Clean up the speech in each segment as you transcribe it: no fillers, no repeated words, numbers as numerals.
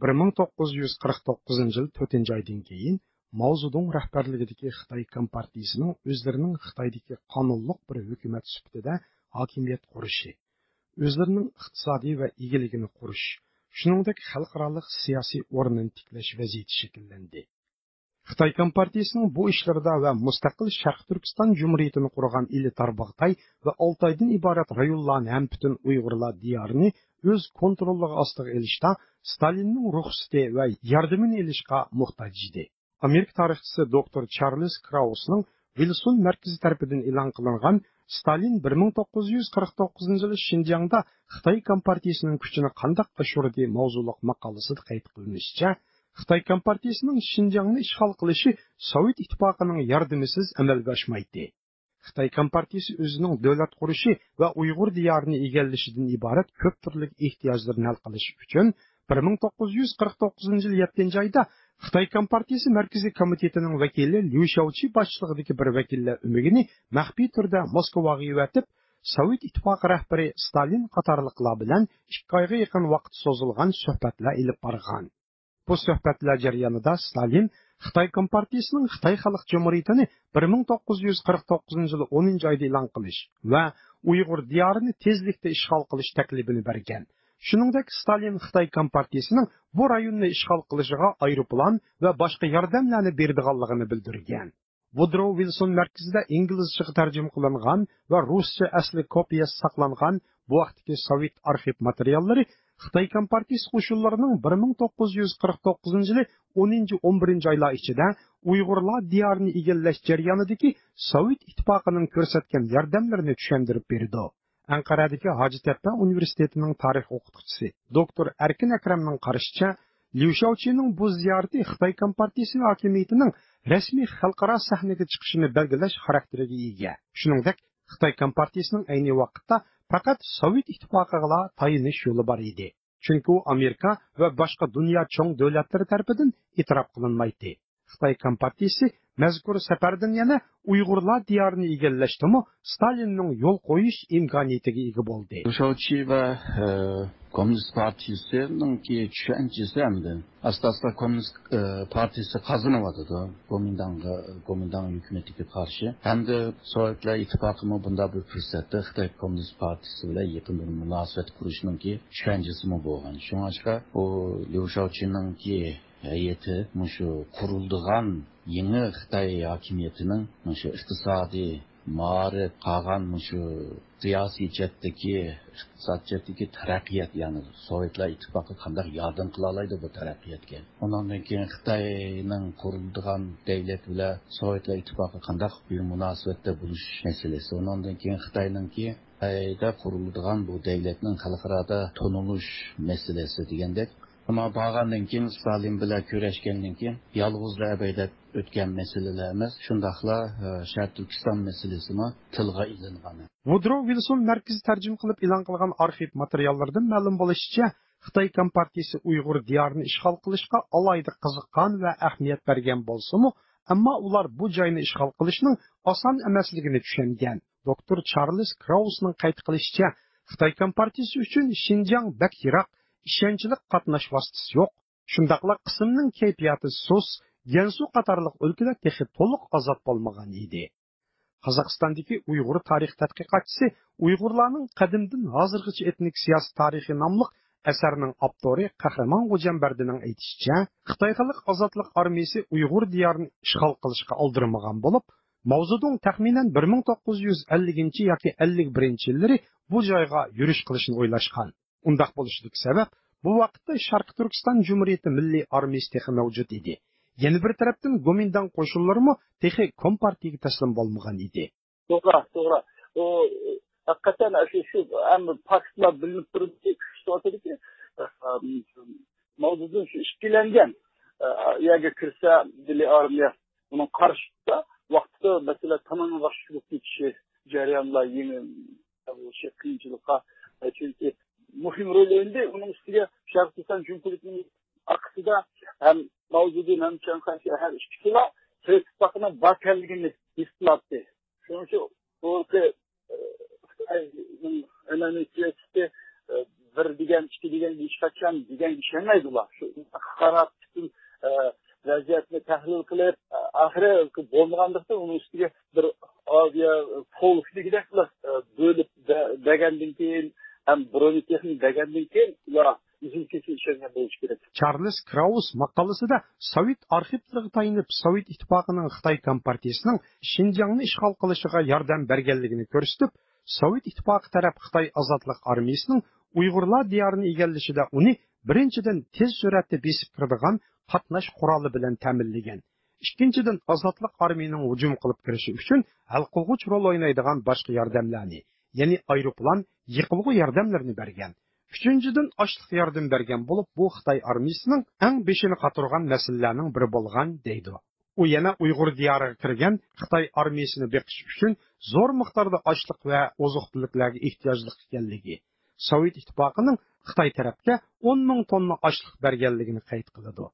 1949 yıl 4 aydan keyin Mao Zedong rahbarligidagi Xitoy Kompartiyasining o'zlarining Xitoydagi qonunliq bir hukumat sifatida hokimiyat qurishi, o'zlarining iqtisodiy va egiligini qurish, shuningdek xalqaro siyosiy o'rnini tiklash vaziyati shakllandi. Xitoy Kompartiyasining bu ishlarida va mustaqil Sharq Turkiston Jumhuriyatini qurgan ili Tarbag'tay va Oltaydan iborat rayonlarni ham butun Uyg'urlar diyorini o'z kontrolligi ostiga olishda Stalinning ruxsati va yordamini olishga muhtoj edi. Amerika tarixchisi doktor Charles Kraussning Wilson markazi tarafidan e'lon qilingan Stalin 1949 yili Xinjiangda Xitoy Kompartiyasining kuchini qanday oshirdi mavzuliq maqolasida qayd qilinishicha, Xitoy Kompartiyasining Xinjiangni ishg'ol qilishi Sovet ittifoqining yordamisiz amalga oshmaydi. Xitoy Kompartiyasi o'zining davlat qurishi va Uyg'ur diyorini egallashidan iborat ko'p turli ehtiyojlarni hal qilish uchun 1949 yil 7 oyda Xitoy Kompartiyasi Markaziy komitetining vakili Liu Shaoqi boshchiligidagi bir vakillar umigini maxfiy turda Moskvaga yuvatib, Sovet ittifoqi rahbari Stalin qatorliqlar bilan 2 oyga yaqin vaqt so'zilgan suhbatlar ilib borgan. Bu suhbatlar jarayonida Stalin Xitoy Kompartiyasining Xitoy Xalq Jumhuriyatini 1949 yil 10 oyda e'lon qilish va Uyg'ur diyorini tezlikda ishg'ol qilish taklifini bergan. Shuningdek, Stalin Xitoy Kompartiyasining bu rayonni ishg'ol qilishiga aeroplan va boshqa yordamlarni beradiganligini bildirgan. Woodrow Wilson markazida inglizchaga tarjima qilingan va ruscha asli kopiyasi saqlangan bu vaqtdagi Sovet arxiv materiallari Xitoy Kompartiyasi qo'shinlarining 1949 yili 10-11 oylar ichida Uyg'urlar diyorini egallash jarayonidagi Sovet ittifoqining ko'rsatgan yordamlarini tushuntirib berdi. Anqaradagi Hacıtepe Universitetining tarix o'qituvchisi doktor Erkin Akramning qarashicha, Liu Shaoqining bu ziyorati Xitoy Kompartiyasi hokimiyatining rasmiy xalqaro sahnaga chiqishini belgilash xarakteriga ega. Shuningdek, Xitoy Kompartiyasining ayni vaqtda faqat Sovet ittifoqiga tayinish yo'li bor edi. Chunki u Amerika va boshqa dunyo cho'ng davlatlari tomonidan e'tirof qilinmaydi. Xitoy Kompartiyasi mazkur safardan yana Uyg'urlar diyorini egallashdimi Stalinning yo'l qo'yish imkoniyatiga ega bo'ldi. Shaoqi va Komünist Partiyasining tushunchasi hamda asosda Komünist Partiyasi qazanadi, Komintang hukumatiga qarshi. Hamda Sovetlar ittifoqimi bunda bir fursatda Xitoy Komünist Partiyasi bilan yaqin bir munosabat qurishning tushunchasi bo'lgan. Shunga u Liu Shaoqining heyeti mushu qurildigan yeni Xitoy hokimiyatining mushu iqtisodiy ma'rif qolgan mushu siyosiy iqtisodiyotdagi taraqqiyot, ya'ni Sovetlar ittifoqi qanday yordam qila oladi bu taraqqiyotga. Undan keyin Xitoyning qurildigan davlat bilan Sovetlar ittifoqi qanday bir munosabatda bo'lish masalasi. Undan keyin Xitoyningki Xitoyda qurildigan bu davlatning xalqaro tanilish masalasi degandek. Ama bağlandan keyin Stalin bilan ko'rashgandan keyin yolg'izlar abaylab o'tgan masalalar emas, shundaqla Sharq Turkiston masalasini tilga ilingan. Woodrow Wilson markazi tarjima qilib e'lon qilgan arxiv materiallardan ma'lum bo'lishicha, Xitoy Kompartiyasi Uyg'ur diyorini ishg'ol qilishga alohida qiziqqan va ahamiyat bergan bo'lsa-mu, ammo ular bu joyni ishg'ol qilishning oson emasligini tushungan. Doktor Charles Kraussning qayd qilishicha, Xitoy Kompartiyasi uchun Xinjiang bak yiroq, ishonchli qatnash vositasi yo'q. Shundaqla qismning kayfiyati sus, Gansu qatorliq o'lkalar texi to'liq ozod bo'lmagan edi. Qozog'istondagi Uyg'ur tarix tadqiqotchisi Uyg'urlarning qadimdan hozirgacha etnik siyosiy tarixi nomli asarning avtori Qahramon G'ujambardining aytishicha, Xitoy Xalq ozodlik armiyasi Uyg'ur diyorini ishg'ol qilishga oldirmagan bo'lib, Mao Zedong taxminan 1950 yoki 51 yillari bu joyga yurish qilishni o'ylashgan. Undaq bo'lishining sabab bu vaqtda Sharq Turkiston Jumhuriyati milliy armiyasi texi mavjud edi. Yana bir tarafdan Komintang qo'shinlarimi texi Kompartiyaga taslim bo'lmagan edi. To'g'ri. O haqiqatan shu hamma faktlar bilinib turibdi, kuchli mavzudan shu ishkilangan. Yerga kirsa milliy armiya uni qarshida vaqtida mesela tamamen boshqa ketishi jarayonlar yeni o'sha qiyinchilikqa chunki muhim rol o'ynaydi. Uning ustiga Sharq Turkiston Jumhuriyatining aqsida ham mavjudin ham Shanxay har ishchilar Sovet ittifoqining barkanligini his qiladi. Shuning uchun bu önemli siyoseti bir degan, ikki degan hech qachon degan ishonmaydi ular. Shu qarab, bütün vaziyatni tahlil qilib, axiri bo'lmaganlikdan uni ustiga bir avia polifligidek bo'lib degandan keyin ham bronetexnik degandan keyin ular üzülkesi işlengen bo'lishi kerak. Charles Kraus maqolasida Sovet arxivlariga tayinib Sovet ittifoqining Xitoy kompartiyasining Xinjiangni ishg'ol qilishiga yordam berganligini ko'rsatib, Sovet ittifoqi taraf Xitoy ozodlik armiyasining Uyg'urlar diyorini egallashida uni birinchidan tez suratda besib kiradigan qatnash quroli bilan ta'minlagan. Ikkinchidan ozodlik armiyaning hujum qilib kirishi uchun hal qilg'uch rol o'ynaydigan boshqa yordamlarni, ya'ni aeroplan, yiqilg'u yordamlarini bergan. Üçüncüden açlık yardım bergen bulup bu Xitay armiyasının en beşini qaturgan meselelerinin biri bolgan deydi. O yana Uyghur diyarıga kirgen Xitay armiyasını beqish üçün zor miqdarda açlık ve ozuqtuluklarga ehtiyojlik ekanligi. Sovet ittifoqining Xitay tarafga 10 ming tonna açlık berganligini qayd qiladi.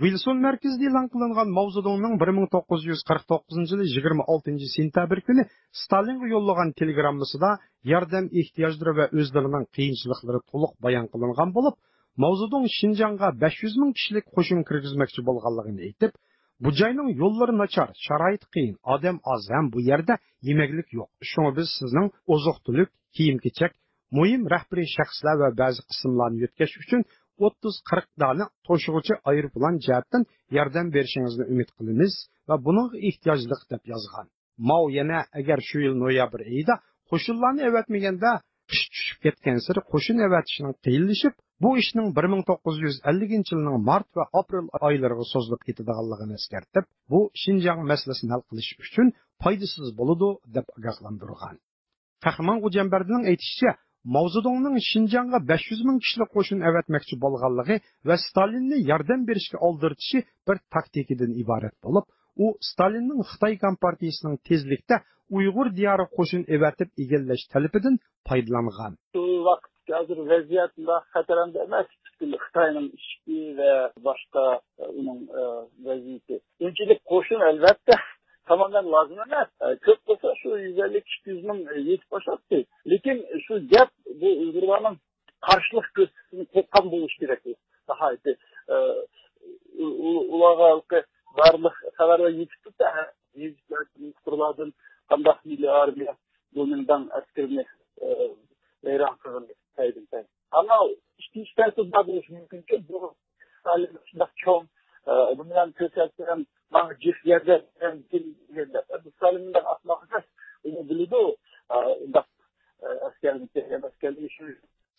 Wilson merkezida e'lon qilingan Mao Zedongning 1949 yili 26 sentabr kuni Stalinga yo'llagan telegrammasida yordam ehtiyojlari va o'zlarining qiyinchiliklari to'liq bayon qilingan bo'lib, Mao Zedong Xinjiangga 500 ming kishilik qo'shin kirgizmoqchi bo'lganligini aytib, bu joyning yo'llari nachar, sharoit qiyin, odam oz ham bu yerda yemeklik yo'q. Shunga biz sizning oziq-tulik, kiyim-kechak, muhim rahbariy shaxslar va ba'zi qismlarni yetkash uchun 30-40 dona to'shig'uchi aeroplan jihatdan yordam berishingizni umid qilamiz va bunga ehtiyojliq deb yozgan. Mao yana agar shu yil noyabr oyida qo'shinlarni evatmaganda qish tushib ketgan sari qo'shin evatishining qiyinlashib, bu ishning 1950-yilning mart va aprel oylariga so'zilib ketadiganligini eskartib, bu Xinjiang masalasini hal qilish uchun foydasiz bo'ladi deb ogohlantirgan. Qahramon G'ujambardining aytishicha, Mao Zedongning Xinjiangga 500 ming kishilik qo'shin evatmoqchi bo'lganligi va Stalinni yordam berishga oldirtishi bir taktikadan iborat bo'lib, u Stalinning Xitoy kompartiyasining tezlikda Uyg'ur diyori qo'shin evatib egallash talabidan foydalangan. Şu vaqt hozir vaziyatda xataranda emas, Xitoyning ishki va boshqa uning vaziyati. Öncelik qo'shin albatta tamamen lazım emas. Ko'p bo'lsa shu 150-200 ming yetib boshlaydi. Lekin shu gap bu Uyg'urlarning qarshilik ko'rsatishini qo'qqan bo'lishi kerak. Sahoyati ularga barliq xabarlar yetib tursa, yuzlardan qanday milliardiya bundan askarni vayron qilindi. Ama ikkinchi tartibda bo'lishi mumkinki, bu shunday cho'ng bundan ko'rsatgan mavjud yerda Stalindan asmaqsiz uni biladi.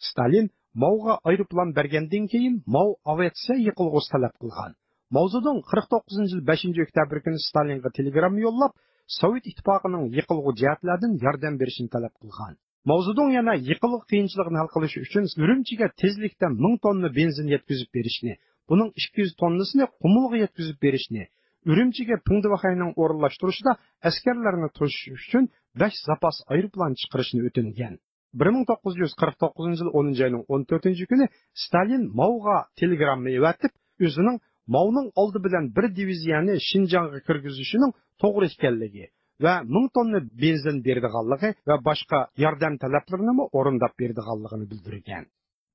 Stalin Mao'ga aeroplan bergandan keyin Mao aviatsiya yiqilg'usi talab qilgan. Mao Zedong 49 yil 5-oktyabr kuni Stalinga telegram yo'llab, Sovet ittifoqining yiqilg'u jihatlardan yordam berishini talab qilgan. Mao Zedong yana yiqilg'u qiyinchiligini hal qilish uchun Urumchiga tezlikda 1000 tonna benzin yetkazib berishni, buning 200 tonnasini Qumulga yetkazib berishni, Urumchiga Pingdivahayning o'rinlashtirishida askarlarni to'shish uchun 5 zapas aeroplan chiqarishni o'tingan. 1949 yil 10 oyning 14 kuni Stalin Mao'ga telegramma evatib, o'zining Mao'ning oldi bilan bir diviziyani Xinjiangga kirgizishining to'g'ri ekanligi va 1000 tonna benzin berdiganligi va boshqa yordam talablarini o'rindab berdiganligini bildirgan.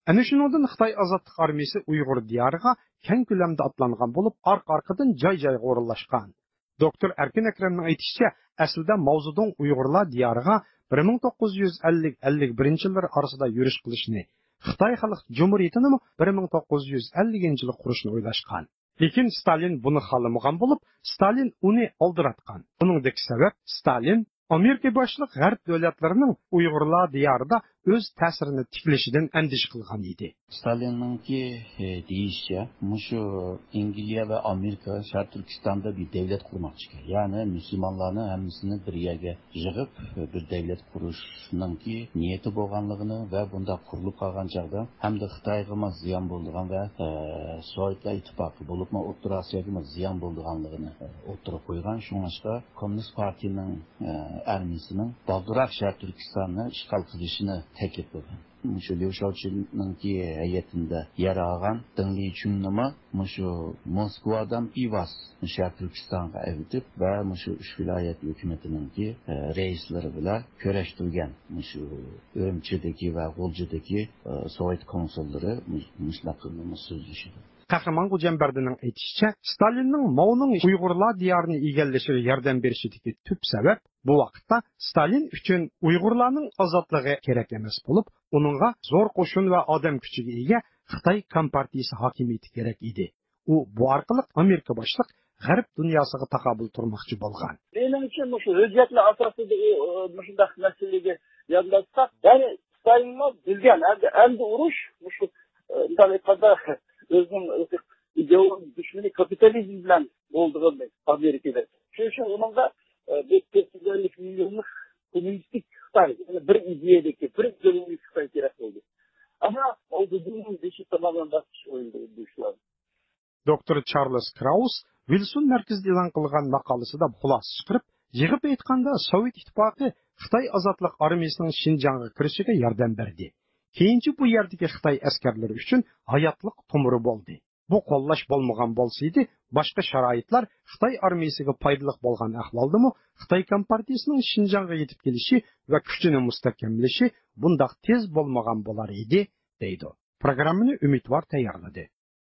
Ana shundan Xitoy ozodlik armiyasi Uyg'ur diyoriga keng ko'lamda otlangan bo'lib, orqa-orqadan joy-joyga o'rinlashgan. Doktor Erkin Akremning aytishicha, aslida Mao Zedong Uyg'urlar diyoriga 1950-51 yillar orasida yurish qilishni, Xitoy Xalq Jumhuriyatini 1950-yilda qurishni o'ylashgan. Lekin Stalin buni xohlamagan bo'lib, Stalin uni oldiratgan. Buningdagi sabab Stalin Amerika boshliq g'arb davlatlarining Uyg'urlar diyorida o'z ta'sirini tiklashidan andish qilgan edi. Stalinninki deyişçe, şu İngiltere ve Amerika Şarkı Türkistan'da bir devlet kurmak çıkıyor. Yani Müslümanların hemsini bir yere yığıp bir devlet kuruşunun ki niyeti boğanlığını ve bunda kurulup kalgan çağda hem de Xitay'a ziyan bulduğun ve Sovyetler İttifakı bulup mu Orta Asya'ya ziyan bulduğanlığını ortaya koygan. Şunlaşka Komünist Parti'nin armiyasının Baldurak Şarkı Türkistan'ı işgal kılışını teklif edildi. Şu Liu Shaoqin'nin ki heyetinde yer alan Deng Liqun'u şu Moskova'dan Bivas Şarkı Türkistan'a evitip ve şu üç vilayet hükümetinin ki reisleri bile köreştirgen şu Ürümçi'deki ve Gulcu'daki Sovyet konsolları müşlakılığını sözleşti. Qahramon Gujambardining aytishicha, Stalinning Mao'ning Uyg'urlar diyorini egallashiga yordam berishidagi tub sabab bu vaqtda Stalin uchun Uyg'urlarning ozodligi kerak emas bo'lib, uningga zo'r qo'shin va odam kuchiga ega Xitoy kompartiyasi hokimiyati kerak edi. U bu orqali Amerika boshliq G'arb dunyosiga taqobil turmoqchi bo'lgan. Menimcha, shu hujjatlar asosida shunday masalaga yondashsak, ya'ni Stalinni bilgan, endi urush shu tariqada o'zining ideologik dushmani kapitalizm bilan bo'ldi Amerikada. Shuning uchun uningda bir teknologik milyonlik kommunistik Xitoy, yani bir ideyadagi, bir ideologik Xitoy kerak bo'ldi. Ama o dediğinin dışı tamamen basmış oyundu bu işler. Dr. Charles Kraus Wilson merkezde e'lon qilgan maqolasida xulosa chiqarib, yig'ib aytganda Sovet ittifoqi Xitoy ozodlik armiyasining Xinjiangga kirishiga yordam berdi. Keyinchi bu yerdagi Xitoy askarlari uchun hayotlik tumuri bo'ldi. Bu qo'llash bo'lmagan bo'lsaydi, boshqa sharoitlar Xitoy armiyasiga foydali bo'lgan ahvoldami, Xitoy kompartiyasining Xinjiangga yetib kelishi va kuchini mustahkamlashi bundoq tez bo'lmagan bo'lar edi, deydi. Programmani Umidvor tayyorladi.